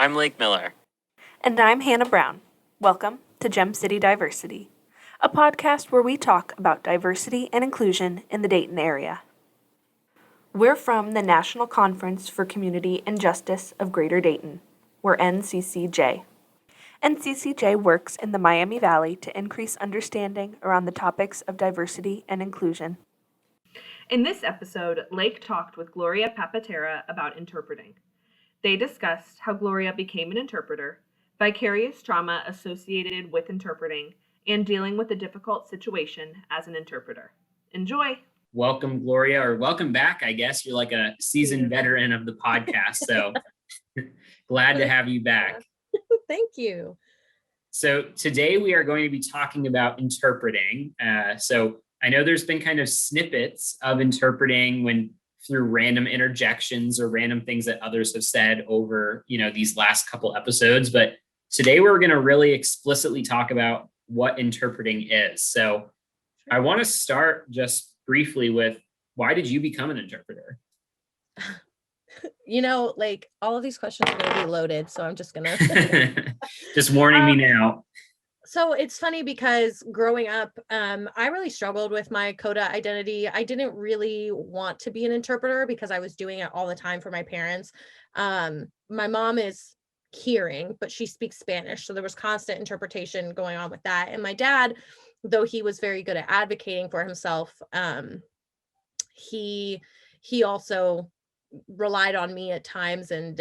I'm Lake Miller. And I'm Hannah Brown. Welcome to Gem City Diversity, a podcast where we talk about diversity and inclusion in the Dayton area. We're from the National Conference for Community and Justice of Greater Dayton. We're NCCJ. NCCJ works in the Miami Valley to increase understanding around the topics of diversity and inclusion. In this episode, Lake talked with Gloria Papatera about interpreting. They discussed how Gloria became an interpreter, vicarious trauma associated with interpreting, and dealing with a difficult situation as an interpreter. Enjoy! Welcome, Gloria, or welcome back, I guess. You're like a seasoned veteran of the podcast, so glad to have you back. Thank you. So today we are going to be talking about interpreting. So I know there's been kind of snippets of interpreting through random interjections or random things that others have said over, these last couple episodes. But today we're going to really explicitly talk about what interpreting is. So I want to start just briefly with, why did you become an interpreter? Like all of these questions are going to be loaded, so I'm just going to just warning me now. So it's funny because growing up, I really struggled with my CODA identity. I didn't really want to be an interpreter because I was doing it all the time for my parents. My mom is hearing, but she speaks Spanish. So there was constant interpretation going on with that. And my dad, though he was very good at advocating for himself, he also relied on me at times, and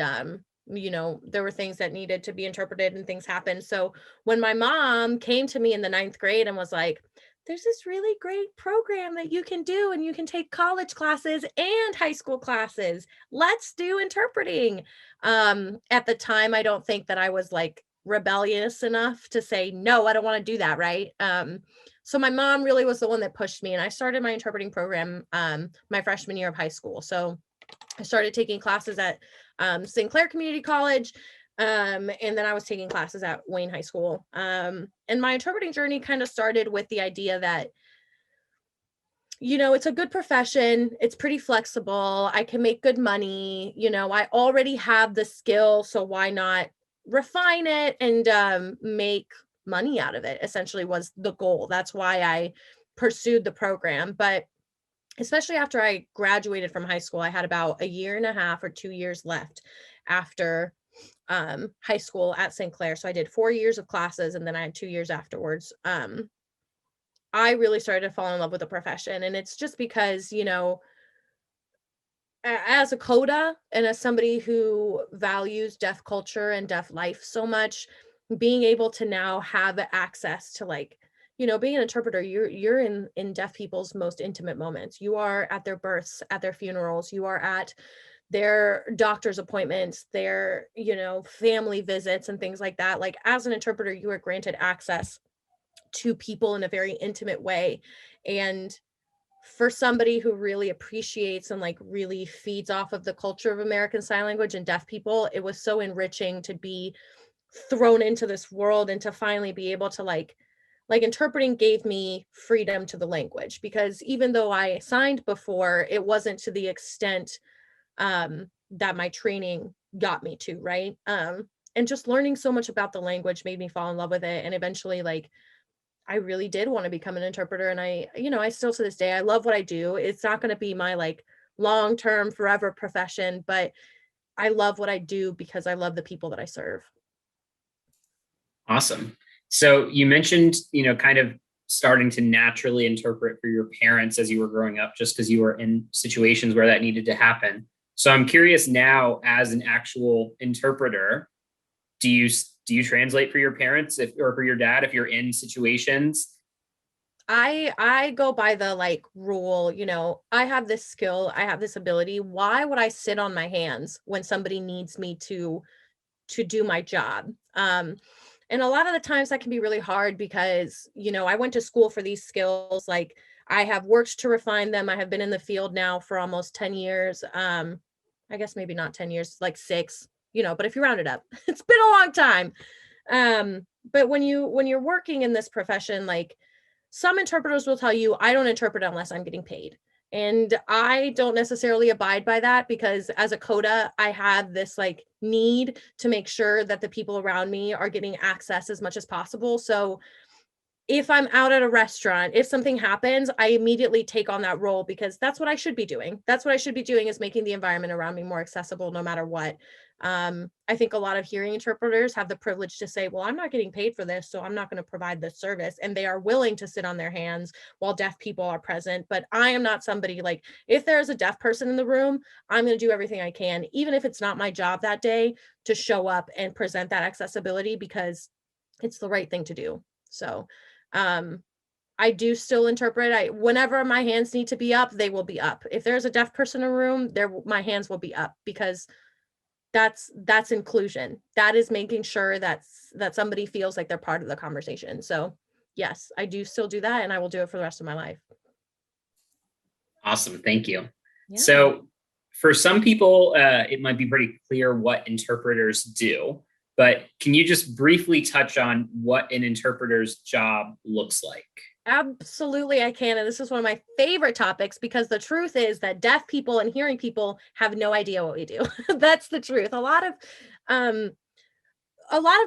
there were things that needed to be interpreted and things happened. So when my mom came to me in the 9th grade and was like, there's this really great program that you can do, and you can take college classes and high school classes, let's do interpreting. At the time, I don't think that I was like rebellious enough to say, no, I don't want to do that. Right. So my mom really was the one that pushed me, and I started my interpreting program my freshman year of high school. So I started taking classes at St. Clair Community College, and then I was taking classes at Wayne High School. And my interpreting journey kind of started with the idea that, it's a good profession. It's pretty flexible. I can make good money. I already have the skill, so why not refine it and make money out of it, essentially was the goal. That's why I pursued the program. But especially after I graduated from high school, I had about a year and a half or 2 years left after high school at St. Clair. So I did 4 years of classes, and then I had 2 years afterwards. I really started to fall in love with the profession. And it's just because, as a CODA and as somebody who values deaf culture and deaf life so much, being able to now have access to being an interpreter, you're in deaf people's most intimate moments. You are at their births, at their funerals, you are at their doctor's appointments, their, family visits and things like that. Like, as an interpreter, you are granted access to people in a very intimate way. And for somebody who really appreciates and really feeds off of the culture of American Sign Language and deaf people, it was so enriching to be thrown into this world and to finally be able to interpreting gave me freedom to the language, because even though I signed before, it wasn't to the extent that my training got me to, right? And just learning so much about the language made me fall in love with it. And eventually, I really did want to become an interpreter. And I still to this day, I love what I do. It's not going to be my long-term forever profession, but I love what I do because I love the people that I serve. Awesome. So you mentioned, kind of starting to naturally interpret for your parents as you were growing up, just because you were in situations where that needed to happen. So I'm curious now, as an actual interpreter, do you translate for your parents or for your dad if you're in situations? I go by the rule, I have this skill, I have this ability. Why would I sit on my hands when somebody needs me to do my job? And a lot of the times that can be really hard because, I went to school for these skills. I have worked to refine them. I have been in the field now for almost 10 years. I guess maybe not 10 years, 6, but if you round it up, it's been a long time. But when you're working in this profession, some interpreters will tell you, I don't interpret unless I'm getting paid. And I don't necessarily abide by that, because as a coda, I have this like need to make sure that the people around me are getting access as much as possible. So if I'm out at a restaurant, if something happens, I immediately take on that role, because that's what I should be doing. That's what I should be doing, is making the environment around me more accessible no matter what. I think a lot of hearing interpreters have the privilege to say, well, I'm not getting paid for this, so I'm not going to provide this service. And they are willing to sit on their hands while deaf people are present. But I am not somebody like, if there's a deaf person in the room, I'm going to do everything I can, even if it's not my job that day, to show up and present that accessibility, because it's the right thing to do. So I do still interpret. Whenever my hands need to be up, they will be up. If there's a deaf person in a room, my hands will be up, because that's inclusion. That is making sure that somebody feels like they're part of the conversation. So yes, I do still do that, and I will do it for the rest of my life. Awesome. Thank you. Yeah. So for some people, it might be pretty clear what interpreters do, but can you just briefly touch on what an interpreter's job looks like? Absolutely, I can. And this is one of my favorite topics, because the truth is that deaf people and hearing people have no idea what we do. That's the truth. A lot of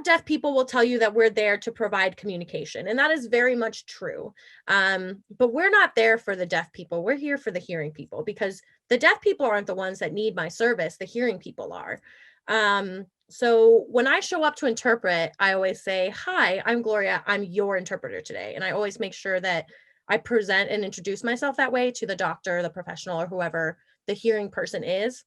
deaf people will tell you that we're there to provide communication, and that is very much true. But we're not there for the deaf people. We're here for the hearing people, because the deaf people aren't the ones that need my service. The hearing people are. So when I show up to interpret, I always say, hi, I'm Gloria. I'm your interpreter today. And I always make sure that I present and introduce myself that way to the doctor, the professional, or whoever the hearing person is.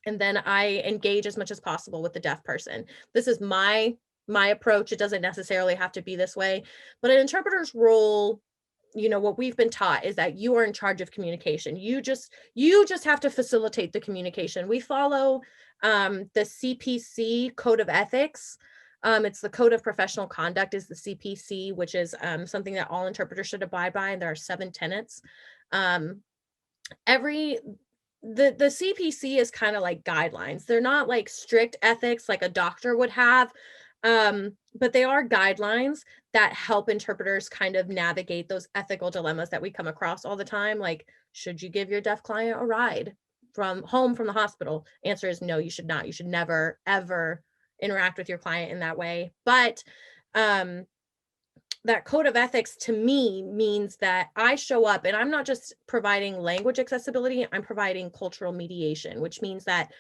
And then I engage as much as possible with the deaf person. This is my approach. It doesn't necessarily have to be this way, but an interpreter's role, what we've been taught is that you are in charge of communication. You just have to facilitate the communication. We follow the CPC code of ethics. It's the code of professional conduct is the CPC, which is something that all interpreters should abide by. And there are 7 tenets. The CPC is kind of like guidelines. They're not like strict ethics like a doctor would have, but they are guidelines that help interpreters kind of navigate those ethical dilemmas that we come across all the time. Like, should you give your deaf client a ride from the hospital? Answer is no, you should not. You should never, ever interact with your client in that way. But that code of ethics to me means that I show up and I'm not just providing language accessibility, I'm providing cultural mediation, which means that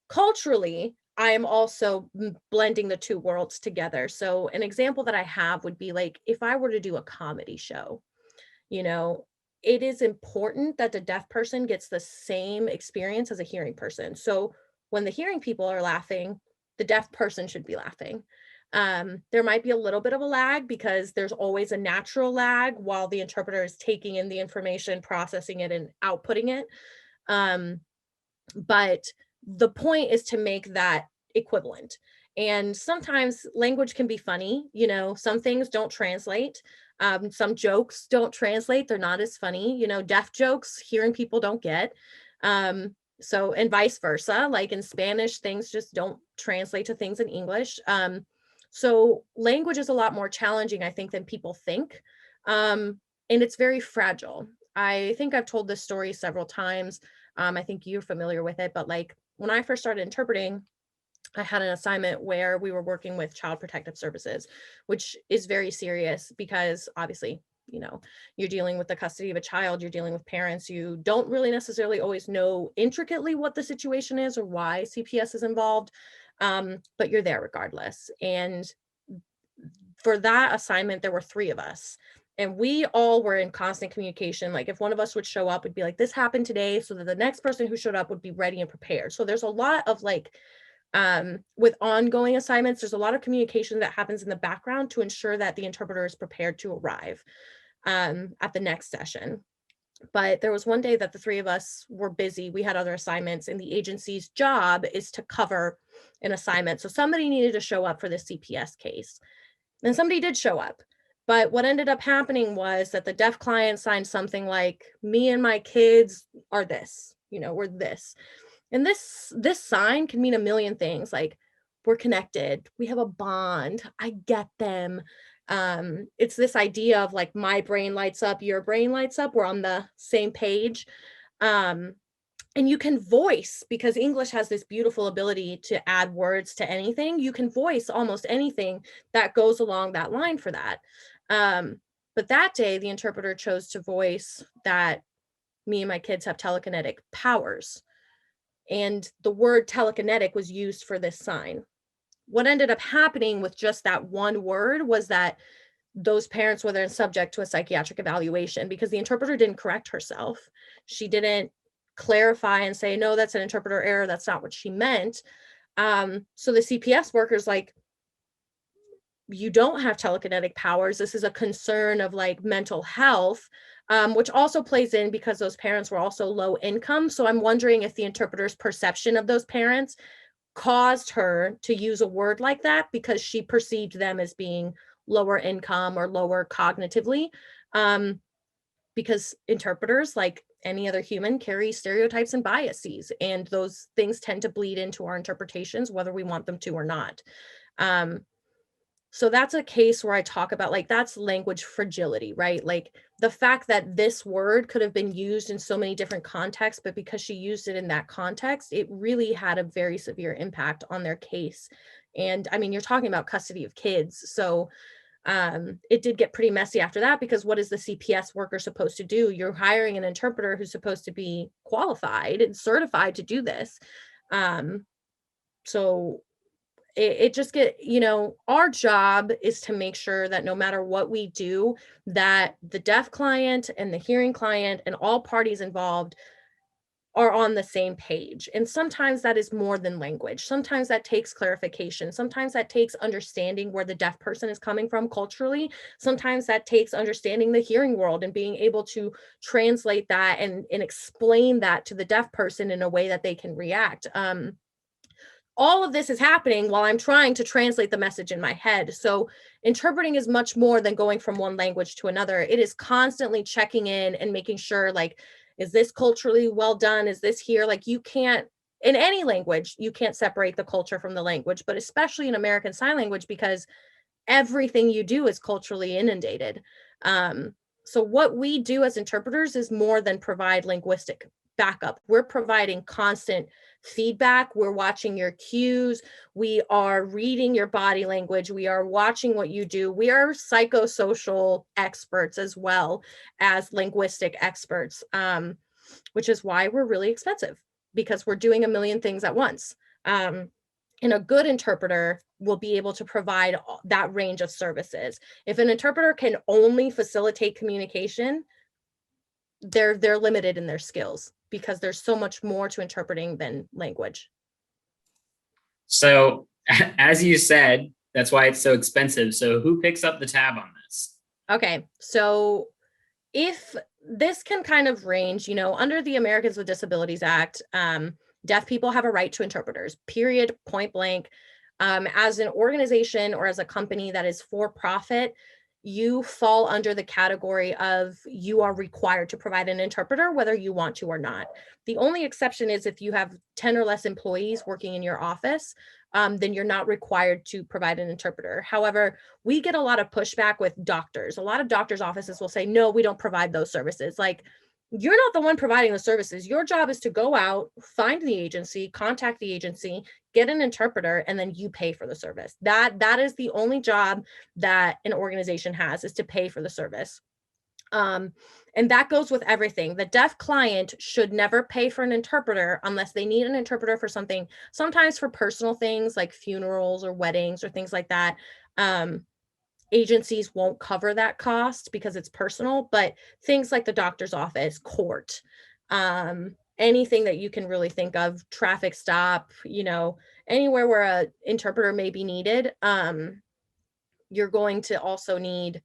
culturally, I am also blending the two worlds together. So an example that I have would be like, if I were to do a comedy show, it is important that the deaf person gets the same experience as a hearing person. So when the hearing people are laughing, the deaf person should be laughing. There might be a little bit of a lag, because there's always a natural lag while the interpreter is taking in the information, processing it, and outputting it. But the point is to make that equivalent. And sometimes language can be funny. Some things don't translate. Some jokes don't translate. They're not as funny. Deaf jokes, hearing people don't get. So, and vice versa. Like in Spanish, things just don't translate to things in English. So language is a lot more challenging, I think, than people think. And it's very fragile. I think I've told this story several times. I think you're familiar with it, but like when I first started interpreting, I had an assignment where we were working with Child Protective Services, which is very serious, because obviously, you're dealing with the custody of a child, you're dealing with parents, you don't really necessarily always know intricately what the situation is or why CPS is involved, but you're there regardless. And for that assignment, there were 3 of us. And we all were in constant communication. Like if one of us would show up, it'd be like, this happened today, so that the next person who showed up would be ready and prepared. So there's a lot of like, with ongoing assignments, there's a lot of communication that happens in the background to ensure that the interpreter is prepared to arrive at the next session. But there was one day that the 3 of us were busy. We had other assignments, and the agency's job is to cover an assignment. So somebody needed to show up for the CPS case. And somebody did show up. But what ended up happening was that the deaf client signed something like, me and my kids are this, we're this. And this sign can mean a million things. Like, we're connected, we have a bond, I get them, It's this idea of like my brain lights up, your brain lights up, we're on the same page. And you can voice, because English has this beautiful ability to add words to anything. You can voice almost anything that goes along that line for that. But that day, the interpreter chose to voice that me and my kids have telekinetic powers. And the word telekinetic was used for this sign. What ended up happening with just that one word was that those parents were then subject to a psychiatric evaluation because the interpreter didn't correct herself. She didn't clarify and say, no, that's an interpreter error. That's not what she meant. So the CPS worker's like, you don't have telekinetic powers. This is a concern of like mental health, which also plays in because those parents were also low income. So I'm wondering if the interpreter's perception of those parents caused her to use a word like that because she perceived them as being lower income or lower cognitively. Because interpreters, like any other human, carry stereotypes and biases, and those things tend to bleed into our interpretations, whether we want them to or not. So that's a case where I talk about like, that's language fragility, right? Like the fact that this word could have been used in so many different contexts, but because she used it in that context, it really had a very severe impact on their case. And I mean, you're talking about custody of kids. So it did get pretty messy after that, because what is the CPS worker supposed to do? You're hiring an interpreter who's supposed to be qualified and certified to do this. So it just our job is to make sure that no matter what we do, that the deaf client and the hearing client and all parties involved are on the same page. And sometimes that is more than language. Sometimes that takes clarification. Sometimes that takes understanding where the deaf person is coming from culturally. Sometimes that takes understanding the hearing world and being able to translate that and explain that to the deaf person in a way that they can react. All of this is happening while I'm trying to translate the message in my head. So interpreting is much more than going from one language to another. It is constantly checking in and making sure, like, is this culturally well done? Is this here? Like, you can't, in any language, you can't separate the culture from the language, but especially in American Sign Language, because everything you do is culturally inundated. So what we do as interpreters is more than provide linguistic backup. We're providing constant feedback. We're watching your cues. We are reading your body language. We are watching what you do. We are psychosocial experts as well as linguistic experts, which is why we're really expensive, because we're doing a million things at once. And a good interpreter will be able to provide that range of services. If an interpreter can only facilitate communication, they're limited in their skills, because there's so much more to interpreting than language. So as you said, that's why it's so expensive. So who picks up the tab on this? Okay, so if this can kind of range, under the Americans with Disabilities Act, deaf people have a right to interpreters, period, point blank. As an organization or as a company that is for profit, you fall under the category of you are required to provide an interpreter, whether you want to or not. The only exception is if you have 10 or less employees working in your office, then you're not required to provide an interpreter. However, we get a lot of pushback with doctors. A lot of doctors' offices will say, no, we don't provide those services. Like, you're not the one providing the services. Your job is to go out, find the agency, contact the agency, get an interpreter, and then you pay for the service. That is the only job that an organization has, is to pay for the service. And that goes with everything. The deaf client should never pay for an interpreter unless they need an interpreter for something, sometimes for personal things like funerals or weddings or things like that. Agencies won't cover that cost because it's personal, but things like the doctor's office, court, anything that you can really think of, traffic stop, anywhere where a interpreter may be needed, you're going to also need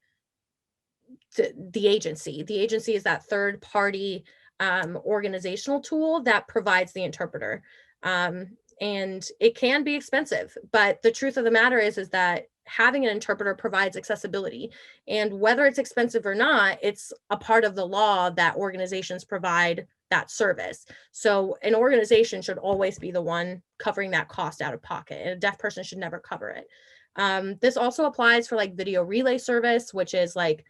the agency. The agency is that third party organizational tool that provides the interpreter. And it can be expensive, but the truth of the matter is that having an interpreter provides accessibility. And whether it's expensive or not, it's a part of the law that organizations provide that service. So an organization should always be the one covering that cost out of pocket, and a deaf person should never cover it. This also applies for like video relay service, which is like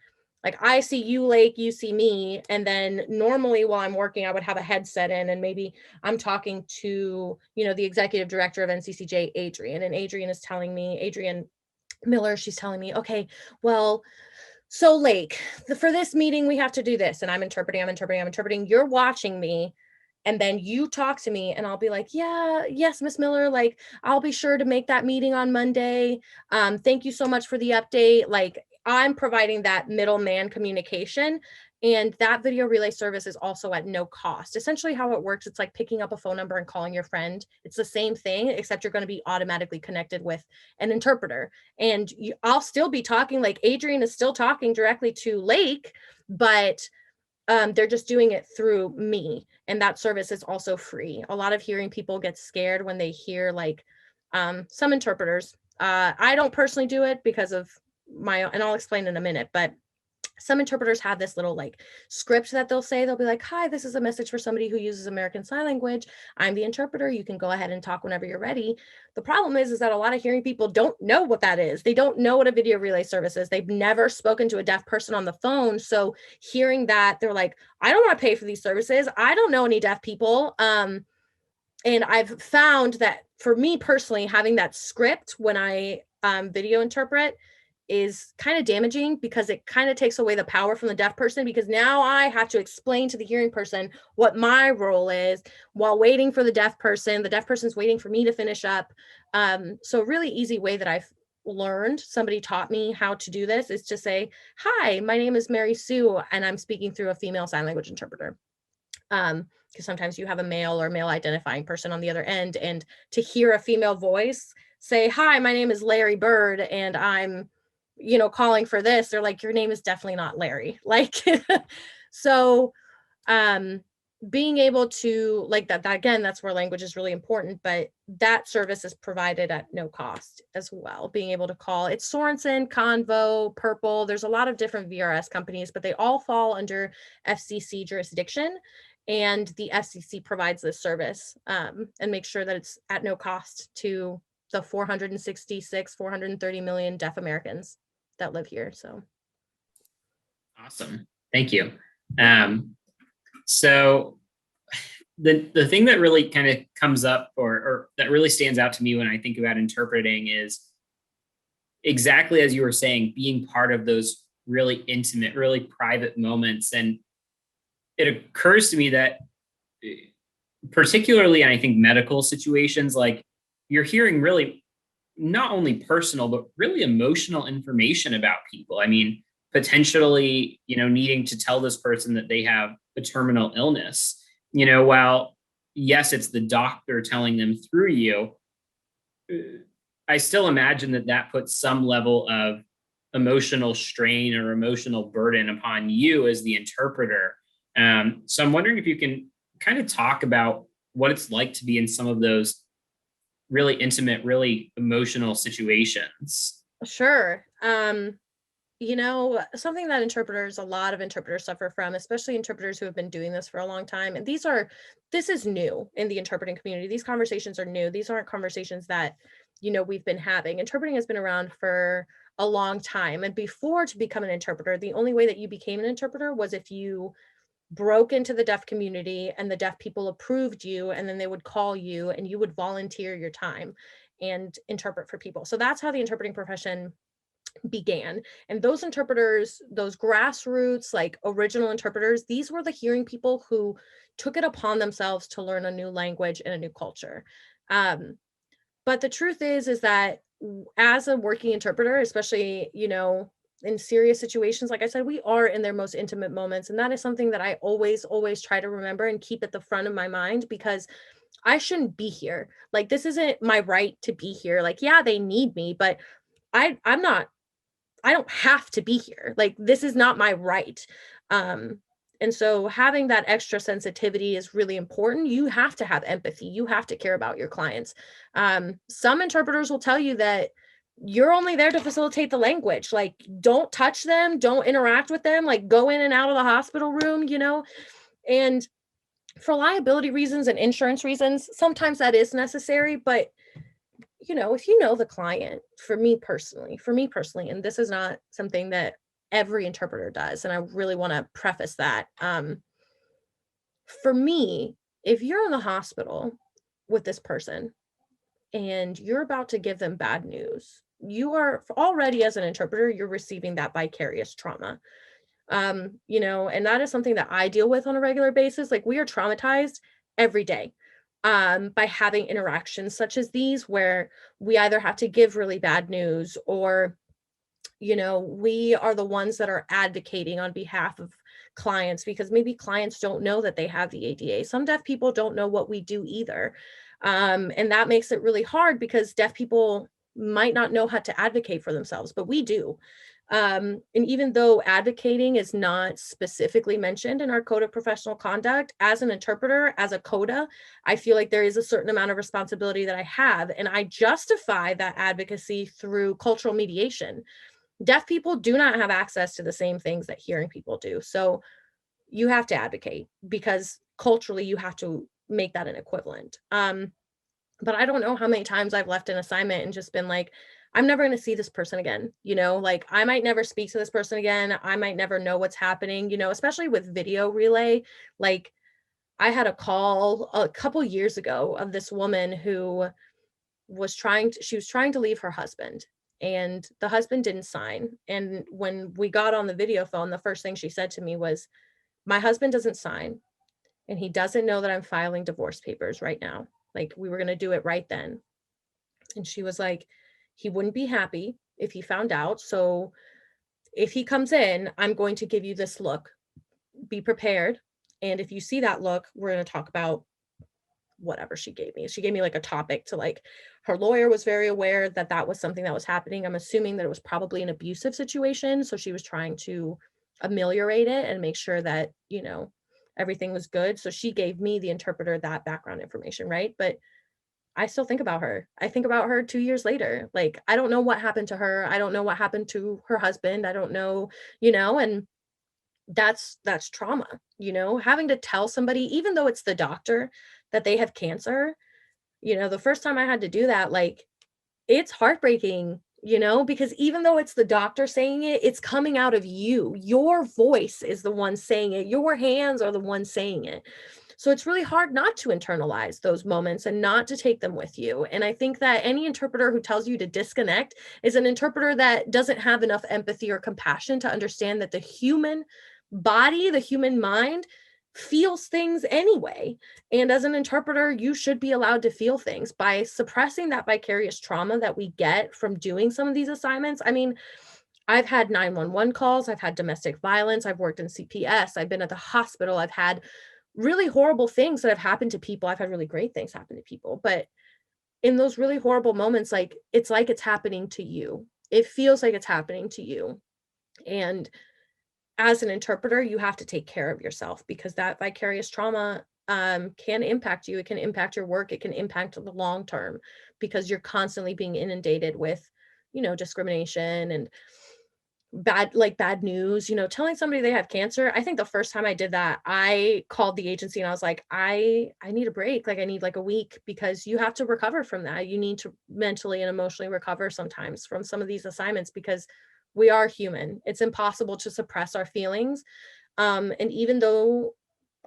I see you, Lake, you see me. And then normally while I'm working, I would have a headset in and maybe I'm talking to, the executive director of NCCJ, Adrian, and Adrian Miller, she's telling me, okay, well, so Lake, for this meeting, we have to do this. And I'm interpreting. You're watching me. And then you talk to me and I'll be like, yeah, yes, Miss Miller, like, I'll be sure to make that meeting on Monday. Thank you so much for the update. Like, I'm providing that middleman communication. And that video relay service is also at no cost. Essentially how it works, it's like picking up a phone number and calling your friend. It's the same thing, except you're going to be automatically connected with an interpreter. And I'll still be talking, like Adrian is still talking directly to Lake, but they're just doing it through me. And that service is also free. A lot of hearing people get scared when they hear like some interpreters. I don't personally do it because of and I'll explain in a minute, but some interpreters have this little like script that they'll be like, hi, this is a message for somebody who uses American Sign Language. I'm the interpreter. You can go ahead and talk whenever you're ready. The problem is that a lot of hearing people don't know what that is. They don't know what a video relay service is. They've never spoken to a deaf person on the phone. So hearing that, they're like, I don't want to pay for these services. I don't know any deaf people. And I've found that for me personally, having that script when I video interpret is kind of damaging because it kind of takes away the power from the deaf person, because now I have to explain to the hearing person what my role is while waiting for the deaf person. The deaf person's waiting for me to finish up. So a really easy way that I've learned, somebody taught me how to do this, is to say, hi, my name is Mary Sue, and I'm speaking through a female sign language interpreter. Because sometimes you have a male or male identifying person on the other end, and to hear a female voice say, hi, my name is Larry Bird, and I'm calling for this, they're like, your name is definitely not Larry. Like, so being able to like that again, that's where language is really important, but that service is provided at no cost as well. Being able to call, it's Sorensen, Convo, Purple, there's a lot of different VRS companies, but they all fall under FCC jurisdiction, and the FCC provides this service and makes sure that it's at no cost to the 430 million deaf Americans that live here. So awesome. Thank you. So the thing that really kind of comes up or that really stands out to me when I think about interpreting is exactly as you were saying, being part of those really intimate, really private moments. And it occurs to me that particularly in, I think, medical situations, like you're hearing really not only personal, but really emotional information about people. I mean, potentially, needing to tell this person that they have a terminal illness, while yes, it's the doctor telling them through you, I still imagine that puts some level of emotional strain or emotional burden upon you as the interpreter. So I'm wondering if you can kind of talk about what it's like to be in some of those really intimate, really emotional situations. Sure. Something that a lot of interpreters suffer from, especially interpreters who have been doing this for a long time. And this is new in the interpreting community. These conversations are new. These aren't conversations that, we've been having. Interpreting has been around for a long time. And before, to become an interpreter, the only way that you became an interpreter was if you broke into the deaf community and the deaf people approved you, and then they would call you and you would volunteer your time and interpret for people. So that's how the interpreting profession began. And those interpreters, those grassroots, like original interpreters, these were the hearing people who took it upon themselves to learn a new language and a new culture. But the truth is that as a working interpreter, especially, in serious situations, like I said, we are in their most intimate moments. And that is something that I always try to remember and keep at the front of my mind, because I shouldn't be here. Like, this isn't my right to be here. Like, yeah, they need me, but I don't have to be here. Like, this is not my right. And so having that extra sensitivity is really important. You have to have empathy. You have to care about your clients. Some interpreters will tell you that you're only there to facilitate the language. Like, don't touch them, don't interact with them, like go in and out of the hospital room, and for liability reasons and insurance reasons, sometimes that is necessary. But if you know the client, for me personally, and this is not something that every interpreter does, and I really want to preface that. For me, if you're in the hospital with this person and you're about to give them bad news, you are already, as an interpreter, you're receiving that vicarious trauma. And that is something that I deal with on a regular basis. Like, we are traumatized every day by having interactions such as these, where we either have to give really bad news, or we are the ones that are advocating on behalf of clients, because maybe clients don't know that they have the ADA. Some deaf people don't know what we do either. And that makes it really hard, because deaf people might not know how to advocate for themselves, but we do. And even though advocating is not specifically mentioned in our code of professional conduct, as an interpreter, as a coda, I feel like there is a certain amount of responsibility that I have, and I justify that advocacy through cultural mediation. Deaf people do not have access to the same things that hearing people do. So you have to advocate, because culturally you have to make that an equivalent. But I don't know how many times I've left an assignment and just been like, I'm never going to see this person again. Like, I might never speak to this person again. I might never know what's happening, especially with video relay. Like, I had a call a couple years ago of this woman who was trying to leave her husband, and the husband didn't sign. And when we got on the video phone, the first thing she said to me was, my husband doesn't sign, and he doesn't know that I'm filing divorce papers right now. Like, we were going to do it right then. And she was like, he wouldn't be happy if he found out. So if he comes in, I'm going to give you this look. Be prepared. And if you see that look, we're going to talk about whatever she gave me. She gave me like a topic to, like, her lawyer was very aware that that was something that was happening. I'm assuming that it was probably an abusive situation. So she was trying to ameliorate it and make sure that, everything was good. So she gave me, the interpreter, that background information, right? But I still think about her. I think about her 2 years later. Like, I don't know what happened to her. I don't know what happened to her husband. I don't know, and that's trauma, having to tell somebody, even though it's the doctor, that they have cancer. The first time I had to do that, like, it's heartbreaking, because even though it's the doctor saying it, it's coming out of you. Your voice is the one saying it. Your hands are the ones saying it. So it's really hard not to internalize those moments and not to take them with you. And I think that any interpreter who tells you to disconnect is an interpreter that doesn't have enough empathy or compassion to understand that the human body, the human mind, feels things anyway. And as an interpreter, you should be allowed to feel things. By suppressing that vicarious trauma that we get from doing some of these assignments, I mean, I've had 911 calls, I've had domestic violence, I've worked in CPS, I've been at the hospital, I've had really horrible things that have happened to people. I've had really great things happen to people. But in those really horrible moments, like, it's happening to you. It feels like it's happening to you. And as an interpreter, you have to take care of yourself, because that vicarious trauma can impact you. It can impact your work. It can impact the long term, because you're constantly being inundated with, discrimination and bad news, telling somebody they have cancer. I think the first time I did that, I called the agency and I was like, I need a break. Like, I need like a week, because you have to recover from that. You need to mentally and emotionally recover sometimes from some of these assignments, because we are human. It's impossible to suppress our feelings. And even though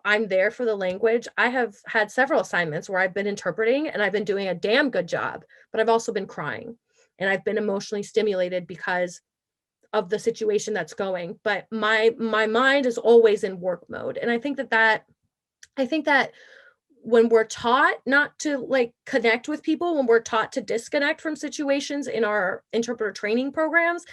I'm there for the language, I have had several assignments where I've been interpreting and I've been doing a damn good job, but I've also been crying and I've been emotionally stimulated because of the situation that's going. But my mind is always in work mode. And I think that when we're taught not to, like, connect with people, when we're taught to disconnect from situations in our interpreter training programs,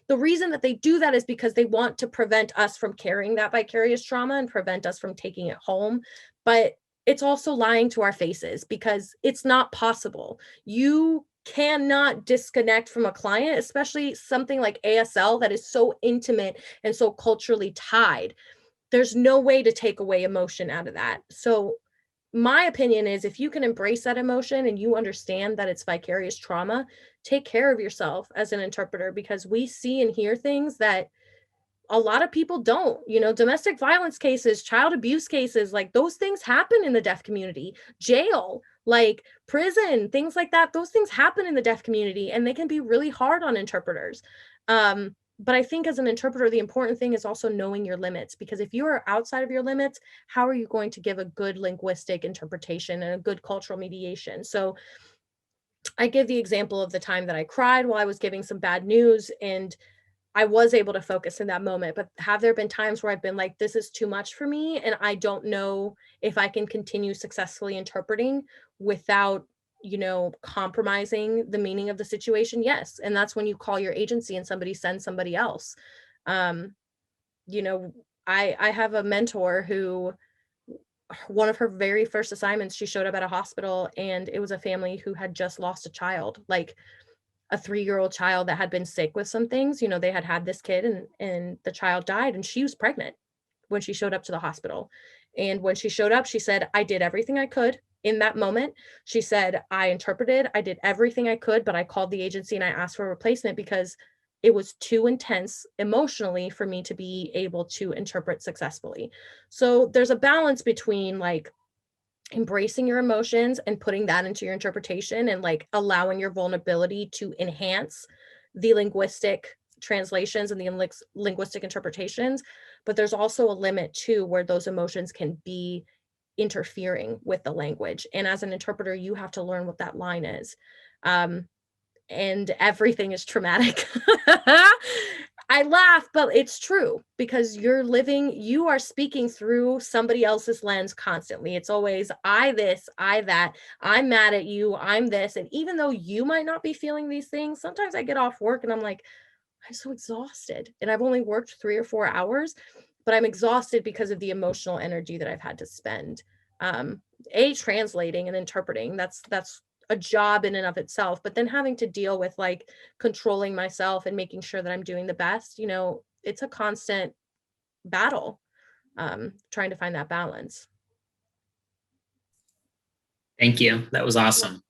the reason that they do that is because they want to prevent us from carrying that vicarious trauma and prevent us from taking it home. But it's also lying to our faces, because it's not possible. You cannot disconnect from a client, especially something like ASL that is so intimate and so culturally tied. There's no way to take away emotion out of that. So my opinion is, if you can embrace that emotion and you understand that it's vicarious trauma, take care of yourself as an interpreter, because we see and hear things that a lot of people don't. Domestic violence cases, child abuse cases, like, those things happen in the deaf community. Jail, like prison, things like that. Those things happen in the deaf community, and they can be really hard on interpreters. But I think as an interpreter, the important thing is also knowing your limits, because if you are outside of your limits, how are you going to give a good linguistic interpretation and a good cultural mediation? So I give the example of the time that I cried while I was giving some bad news, and I was able to focus in that moment. But have there been times where I've been like, this is too much for me, and I don't know if I can continue successfully interpreting without, compromising the meaning of the situation? Yes. And that's when you call your agency and somebody sends somebody else. Um, you know, I have a mentor who, one of her very first assignments, she showed up at a hospital, and it was a family who had just lost a child, like a 3-year-old child that had been sick with some things. They had this kid, and the child died, and she was pregnant when she showed up to the hospital. And when she showed up, she said, I did everything I could in that moment. She said, I interpreted, I did everything I could, but I called the agency and I asked for a replacement because it was too intense emotionally for me to be able to interpret successfully. So there's a balance between like embracing your emotions and putting that into your interpretation, and like allowing your vulnerability to enhance the linguistic translations and the linguistic interpretations. But there's also a limit too, where those emotions can be interfering with the language. And as an interpreter, you have to learn what that line is. And everything is traumatic. I laugh, but it's true, because you are speaking through somebody else's lens constantly. It's always I this, I that, I'm mad at you, I'm this. And even though you might not be feeling these things, sometimes I get off work and I'm like, I'm so exhausted, and I've only worked 3 or 4 hours, but I'm exhausted because of the emotional energy that I've had to spend. Translating and interpreting, that's a job in and of itself, but then having to deal with like controlling myself and making sure that I'm doing the best, it's a constant battle, trying to find that balance. Thank you. That was awesome.